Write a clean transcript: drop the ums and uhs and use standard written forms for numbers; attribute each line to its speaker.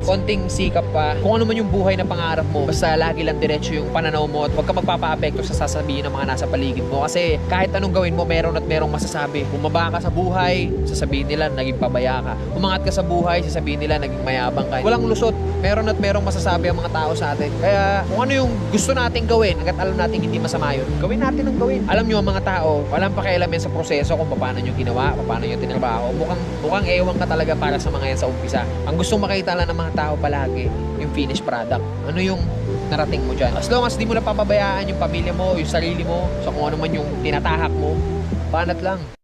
Speaker 1: konting sikap pa, kung ano man yung buhay na pangarap mo, basta lagi lang diretso yung pananaw mo at huwag ka magpapa-apekto sa sasabihin ng mga nasa paligid mo. Kasi kahit anong gawin mo, meron at merong masasabi. Bumaba ka sa buhay, sasabihin nila naging pabaya ka. Umangat ka sa buhay, sasabihin nila naging mayabang ka. Walang lusot, meron at merong masasabi ang mga tao sa atin. Kaya kung ano yung gusto nating gawin, hanggat alam natin hindi masama yun, gawin natin ang gawin. Alam nyo, ang mga tao, walang pakialam yan sa proseso kung paano nyo ginawa, paano nyo tinrabaho. Mukhang ewan ka talaga para sa mga yan sa umpisa. Ang gustong makita lang ng mga tao palagi, yung finished product. Ano yung narating mo dyan. As long as di mo napapabayaan yung pamilya mo, yung sarili mo, sa kung ano man yung tinatahak mo, banat lang.